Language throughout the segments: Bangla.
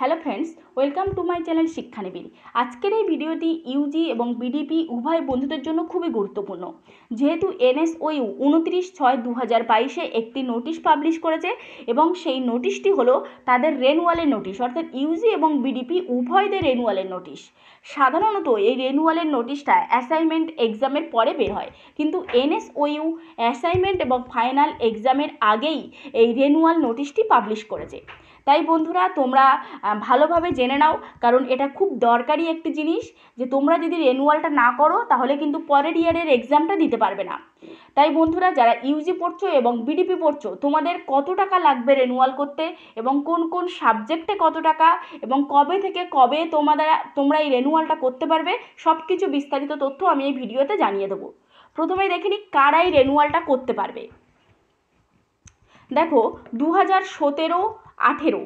Hello friends, welcome to my channel শিক্ষা নিবিড়। আজকের এই ভিডিওটি ইউজি এবং বিডিপি উভয় বন্ধুদের জন্য খুবই গুরুত্বপূর্ণ, যেহেতু NSOU 29/6/2022 একটি নোটিশ পাবলিশ করেছে এবং সেই নোটিশটি হলো তাদের রেনুয়ালের নোটিশ, অর্থাৎ ইউজি এবং বিডিপি উভয়দের রেনুয়ালের নোটিশ। সাধারণত এই রেনুয়ালের নোটিশটা অ্যাসাইনমেন্ট এক্সামের পরে বের হয়, কিন্তু NSOU অ্যাসাইনমেন্ট এবং ফাইনাল এক্সামের আগেই এই রেনুয়াল নোটিশটি পাবলিশ করেছে। তাই বন্ধুরা, তোমরা ভালোভাবে জেনে নাও, কারণ এটা খুব দরকারি একটি জিনিস, যে তোমরা যদি রেনুয়ালটা না করো তাহলে কিন্তু পরের ইয়ারের এক্সামটা দিতে পারবে না। তাই বন্ধুরা, যারা ইউজি পড়ছো এবং বিডিপি পড়ছো, তোমাদের কত টাকা লাগবে রেনুয়াল করতে এবং কোন কোন সাবজেক্টে কত টাকা এবং কবে থেকে কবে তোমরা এই রেনুয়ালটা করতে পারবে, সব কিছু বিস্তারিত তথ্য আমি এই ভিডিওতে জানিয়ে দেবো। প্রথমেই দেখে নিই কারা এই রেনুয়ালটা করতে পারবে। দেখো, 2017-18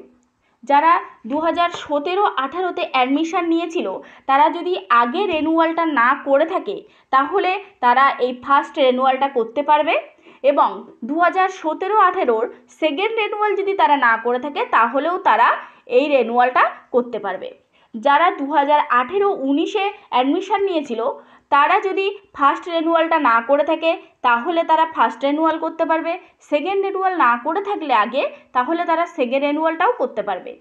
যারা 2017-18তে অ্যাডমিশান নিয়েছিল, তারা যদি আগে রেনুয়ালটা না করে থাকে তাহলে তারা এই ফার্স্ট রেনুয়ালটা করতে পারবে, এবং 2017-18 সেকেন্ড রেনুয়াল যদি তারা না করে থাকে তাহলেও তারা এই রেনুয়ালটা করতে পারবে। যারা 2018-19 অ্যাডমিশান নিয়েছিল, তারা যদি ফার্স্ট রেনুয়ালটা না করে থাকে তাহলে তারা ফার্স্ট রেনুয়াল করতে পারবে। সেকেন্ড রেনুয়াল না করে থাকলে আগে, তাহলে তারা সেকেন্ড রেনুয়ালটাও করতে পারবে।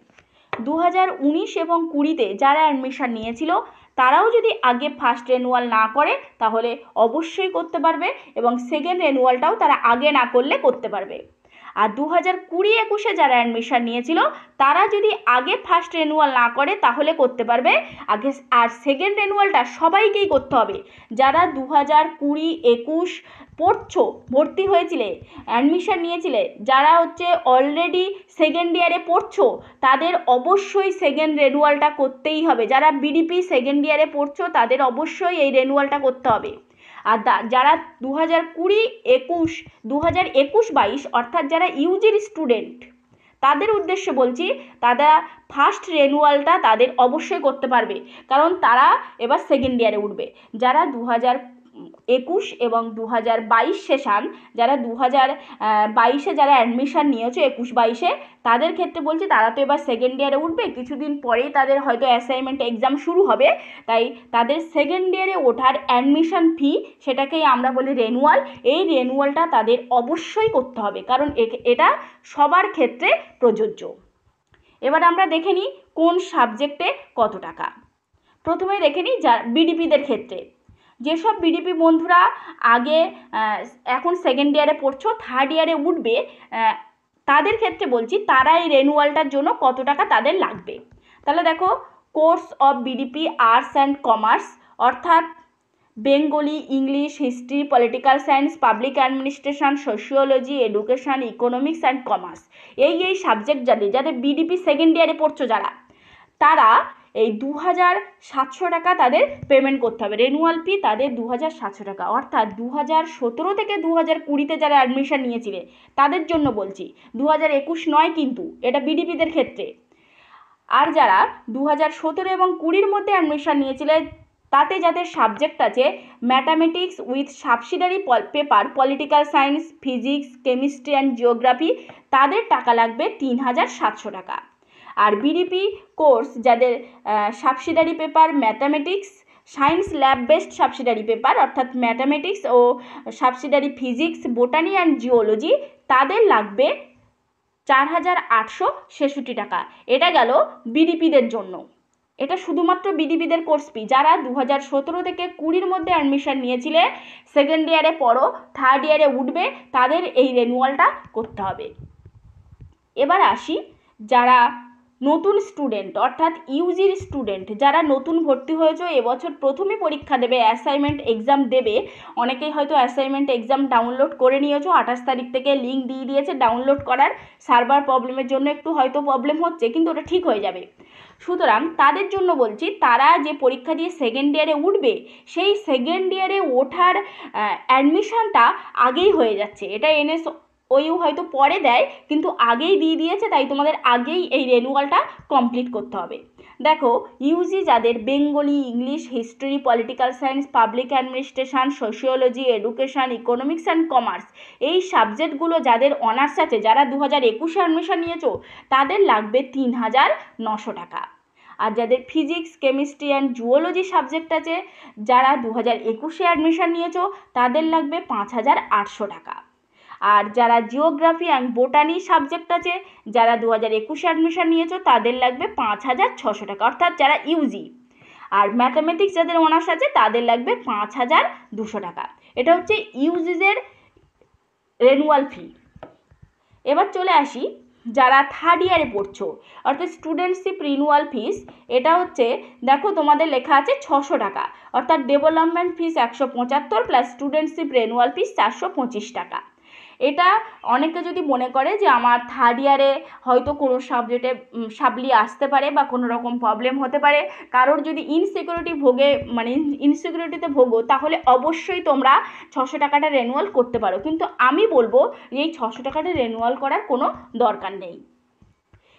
2019 এবং 20তে যারা অ্যাডমিশান নিয়েছিল, তারাও যদি আগে ফার্স্ট রেনুয়াল না করে তাহলে অবশ্যই করতে পারবে, এবং সেকেন্ড রেনুয়ালটাও তারা আগে না করলে করতে পারবে। আর 2020-21 যারা অ্যাডমিশান নিয়েছিল, তারা যদি আগে ফার্স্ট রেনুয়াল না করে তাহলে করতে পারবে আগে, আর সেকেন্ড রেনুয়ালটা সবাইকেই করতে হবে। যারা 2020-21 পড়ছো, ভর্তি হয়েছিলে, অ্যাডমিশান নিয়েছিলে, যারা অলরেডি সেকেন্ড ইয়ারে পড়ছো, তাদের অবশ্যই সেকেন্ড রেনুয়ালটা করতেই হবে। যারা বিডিপি সেকেন্ড ইয়ারে পড়ছো, তাদের অবশ্যই এই রেনুয়ালটা করতে হবে। আর যারা 2020-21, 2021-22 অর্থাৎ যারা ইউজির স্টুডেন্ট, তাদের উদ্দেশ্যে বলছি, তারা ফার্স্ট রেনুয়ালটা তাদের অবশ্যই করতে পারবে, কারণ তারা এবার সেকেন্ড ইয়ারে উঠবে। যারা 2021 এবং 2022 সেশন, যারা 2022-এ যারা অ্যাডমিশান নিয়েছে 21-22-এ, তাদের ক্ষেত্রে বলছি, তারা তো এবার সেকেন্ড ইয়ারে উঠবে, কিছুদিন পরেই তাদের হয়তো অ্যাসাইনমেন্ট এক্সাম শুরু হবে। তাই তাদের সেকেন্ড ইয়ারে ওঠার অ্যাডমিশান ফি, সেটাকেই আমরা বলি রেনুয়াল, এই রেনুয়ালটা তাদের অবশ্যই করতে হবে, কারণ এটা সবার ক্ষেত্রে প্রযোজ্য। এবার আমরা দেখে নিই কোন সাবজেক্টে কত টাকা। প্রথমে দেখে নিই বিডিপিদের ক্ষেত্রে। যেসব বিডিপি বন্ধুরা আগে এখন সেকেন্ড ইয়ারে পড়ছো, থার্ড ইয়ারে উঠবে, তাদের ক্ষেত্রে বলছি তারা এই রেনুয়ালটার জন্য কত টাকা তাদের লাগবে। তাহলে দেখো, course of BDP arts and commerce, অর্থাৎ Bengali, English, history, political science, public administration, sociology, education, economics and commerce, এই সাবজেক্ট যাদের বিডিপি সেকেন্ড ইয়ারে পড়ছো যারা, তারা এই 2700 টাকা তাদের পেমেন্ট করতে হবে। রেনুয়াল ফি তাদের 2700 টাকা, অর্থাৎ 2017 থেকে 2020-তে যারা অ্যাডমিশান নিয়েছিলে তাদের জন্য বলছি, 2021 নয় কিন্তু, এটা বিডিপিদের ক্ষেত্রে। আর যারা 2017 এবং 20-র মধ্যে অ্যাডমিশান নিয়েছিলে, তাতে যাদের সাবজেক্ট আছে mathematics with subsidiary paper, political science, physics, chemistry and geography, তাদের টাকা লাগবে 3700 টাকা। আর বিডিপি কোর্স যাদের subsidiary paper mathematics, science lab based subsidiary paper, অর্থাৎ ম্যাথামেটিক্স ও subsidiary physics, botany and geology, তাদের লাগবে 4866 টাকা। এটা গেল বিডিপিদের জন্য। এটা শুধুমাত্র বিডিপিদের কোর্স ফি। যারা 2017 থেকে 20-র মধ্যে অ্যাডমিশান নিয়েছিলে, সেকেন্ড ইয়ারে পড়ো, থার্ড ইয়ারে উঠবে, তাদের এই রেনুয়ালটা করতে হবে। এবার আসি যারা নতুন স্টুডেন্ট, অর্থাৎ ইউজির স্টুডেন্ট, যারা নতুন ভর্তি হয়েছে, এবছর প্রথমে পরীক্ষা দেবে, অ্যাসাইনমেন্ট এক্সাম দেবে। অনেকেই হয়তো অ্যাসাইনমেন্ট এক্সাম ডাউনলোড করে নিয়েছো, 28 তারিখ থেকে লিঙ্ক দিয়ে দিয়েছে ডাউনলোড করার। সার্ভার প্রবলেমের জন্য একটু হয়তো প্রবলেম হচ্ছে, কিন্তু ওটা ঠিক হয়ে যাবে। সুতরাং তাদের জন্য বলছি, তারা যে পরীক্ষা দিয়ে সেকেন্ড ইয়ারে উঠবে, সেই সেকেন্ড ইয়ারে ওঠার অ্যাডমিশানটা আগেই হয়ে যাচ্ছে। এটা ওইউ হয়তো পরে দেয়, কিন্তু আগেই দিয়ে দিয়েছে, তাই তোমাদের আগেই এই রেনুয়ালটা কমপ্লিট করতে হবে। দেখো, ইউজি যাদের Bengali, English, history, political science, public administration, sociology, education, economics and commerce এই সাবজেক্টগুলো যাদের অনার্স আছে, যারা 2021 অ্যাডমিশন নিয়েছো, তাদের লাগবে 3,900 টাকা। আর যাদের physics, chemistry and zoology subject আছে, যারা 2021 অ্যাডমিশন নিয়েছো, তাদের লাগবে 5,800 টাকা। আর যারা জিওগ্রাফি অ্যান্ড বোটানি সাবজেক্ট আছে, যারা 2021 অ্যাডমিশন নিয়েছো, তাদের লাগবে 5,600 টাকা, অর্থাৎ যারা ইউজি। আর ম্যাথামেটিক্স যাদের অনার্স আছে, তাদের লাগবে 5,200 টাকা। এটা হচ্ছে ইউজিদের রেনুয়াল ফি। এবার চলে আসি যারা থার্ড ইয়ারে পড়ছো, অর্থাৎ স্টুডেন্টশিপ রিনিউয়াল ফিস। এটা হচ্ছে, দেখো তোমাদের লেখা আছে 600 টাকা, অর্থাৎ ডেভেলপমেন্ট ফিস 175 প্লাস স্টুডেন্টশিপ রিনিউয়াল ফিস 425 টাকা। এটা অনেকে যদি মনে করে যে আমার থার্ড ইয়ারে হয়তো কোনো সাবজেক্টে সাপ্লি আসতে পারে বা কোনো রকম প্রবলেম হতে পারে, কারোর যদি ইনসিকিউরিটিতে ভোগো, তাহলে অবশ্যই তোমরা 600 টাকাটা রেনুয়াল করতে পারো, কিন্তু আমি বলবো যে এই 600 টাকাটা রেনুয়াল করার কোনো দরকার নেই।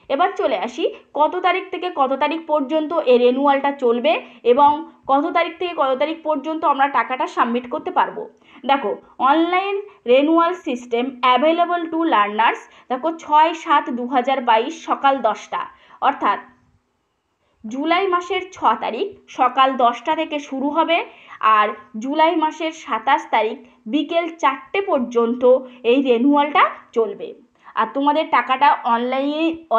এবার চলে আসি কত তারিখ থেকে কত তারিখ পর্যন্ত এই রেনুয়ালটা চলবে এবং কত তারিখ থেকে কত তারিখ পর্যন্ত আমরা টাকাটা সাবমিট করতে পারবো। দেখো, online renewal system available to learners. দেখো, 6/7/2022 সকাল 10টা, অর্থাৎ জুলাই মাসের 6 তারিখ সকাল 10টা থেকে শুরু হবে, আর জুলাই মাসের 27 তারিখ বিকেল 4টে পর্যন্ত এই রেনুয়ালটা চলবে। আর তোমাদের টাকাটা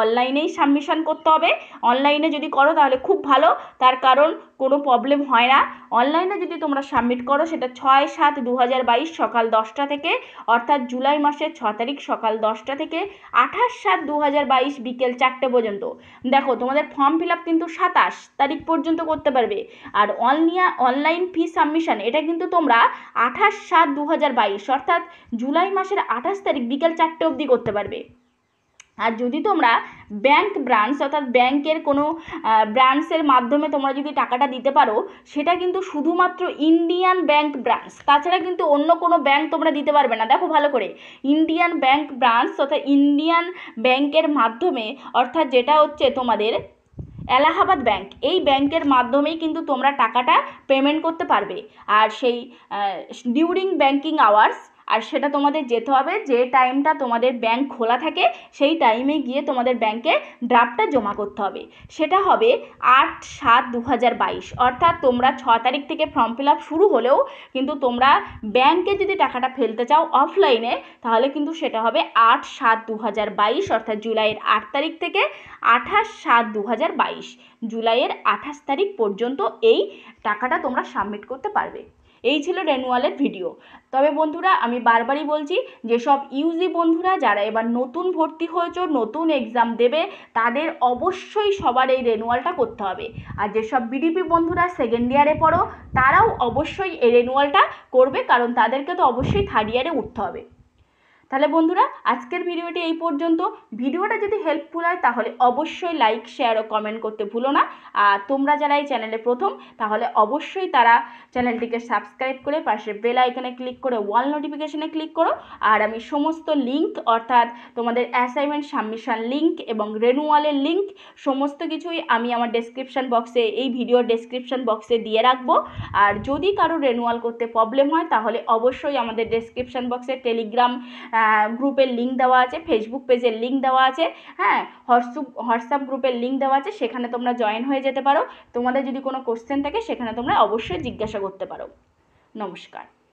অনলাইনেই সাবমিশন করতে হবে। অনলাইনে যদি করো তাহলে খুব ভালো, তার কারণ কোনো প্রবলেম হয় না। অনলাইনে যদি তোমরা সাবমিট করো, সেটা 6/7/2022 সকাল 10টা থেকে, অর্থাৎ জুলাই মাসের 6 তারিখ সকাল 10টা থেকে 28/7/2022 বিকেল 4টে পর্যন্ত। দেখো, তোমাদের ফর্ম ফিল আপ কিন্তু 27 তারিখ পর্যন্ত করতে পারবে। আর অনলাইন ফি সাবমিশন এটা কিন্তু তোমরা 28/7/2022 অর্থাৎ জুলাই মাসের 28 তারিখ বিকেল 4টে অবধি করতে পারবে। আর যদি তোমরা ব্যাংক ব্রাঞ্চ অর্থাৎ ব্যাংকের কোনো ব্রাঞ্চের মাধ্যমে তোমরা যদি টাকাটা দিতে পারো, সেটা কিন্তু শুধুমাত্র ইন্ডিয়ান ব্যাংক ব্রাঞ্চ, তাছাড়া কিন্তু অন্য কোনো ব্যাংক তোমরা দিতে পারবে না। দেখো ভালো করে, ইন্ডিয়ান ব্যাংক ব্রাঞ্চ অর্থাৎ ইন্ডিয়ান ব্যাংকের মাধ্যমে, অর্থাৎ যেটা হচ্ছে তোমাদের এলাহাবাদ ব্যাংক, এই ব্যাংকের মাধ্যমেই কিন্তু তোমরা টাকাটা পেমেন্ট করতে পারবে। আর সেই ডিউরিং ব্যাংকিং আওয়ার্স, আর সেটা তোমাদের যেতে হবে যে টাইমটা তোমাদের ব্যাংক খোলা থাকে, সেই টাইমে গিয়ে তোমাদের ব্যাংকে ড্রাফটটা জমা করতে হবে। সেটা হবে 8/7/2022, অর্থাৎ তোমরা 6 তারিখ থেকে ফর্ম ফিল আপ শুরু হলেও কিন্তু তোমরা ব্যাংকে যদি টাকাটা ফেলতে চাও অফলাইনে, তাহলে কিন্তু সেটা হবে 8/7/2022, অর্থাৎ জুলাইয়ের 8 তারিখ থেকে 28/7/2022 জুলাইয়ের 28 তারিখ পর্যন্ত এই টাকাটা তোমরা সাবমিট করতে পারবে। এই ছিল রেনুয়ালের ভিডিও। তবে বন্ধুরা, আমি বারবারই বলছি, যেসব ইউজি বন্ধুরা যারা এবার নতুন ভর্তি হয়েছো, নতুন এক্সাম দেবে, তাদের অবশ্যই সবার এই রেনুয়ালটা করতে হবে। আর যেসব বিডিপি বন্ধুরা সেকেন্ড ইয়ারে পড়ো, তারাও অবশ্যই এই রেনুয়ালটা করবে, কারণ তাদেরকে তো অবশ্যই থার্ড ইয়ারে উঠতে হবে। তাহলে বন্ধুরা, আজকের ভিডিওটি এই পর্যন্ত। ভিডিওটা যদি হেল্পফুল হয় তাহলে অবশ্যই লাইক, শেয়ার ও কমেন্ট করতে ভুলো না। আর তোমরা যারা এই চ্যানেলে প্রথম, তাহলে অবশ্যই তারা চ্যানেলটিকে সাবস্ক্রাইব করে পাশে বেল আইকনে ক্লিক করে ওয়াল নোটিফিকেশনে ক্লিক করো। আর আমি সমস্ত লিঙ্ক, অর্থাৎ তোমাদের অ্যাসাইনমেন্ট সাবমিশন লিঙ্ক এবং রেনুয়ালের লিঙ্ক, সমস্ত কিছুই আমি আমার ডেসক্রিপশন বক্সে, এই ভিডিওর ডেসক্রিপশন বক্সে দিয়ে রাখবো। আর যদি কারো রেনুয়াল করতে প্রবলেম হয়, তাহলে অবশ্যই আমাদের ডেসক্রিপশন বক্সে টেলিগ্রাম গ্রুপের লিঙ্ক দেওয়া আছে, ফেসবুক পেজের লিঙ্ক দেওয়া আছে, হ্যাঁ, হোয়াটসঅ্যাপ গ্রুপের লিঙ্ক দেওয়া আছে, সেখানে তোমরা জয়েন হয়ে যেতে পারো। তোমাদের যদি কোনো কোশ্চেন থাকে, সেখানে তোমরা অবশ্যই জিজ্ঞাসা করতে পারো। নমস্কার।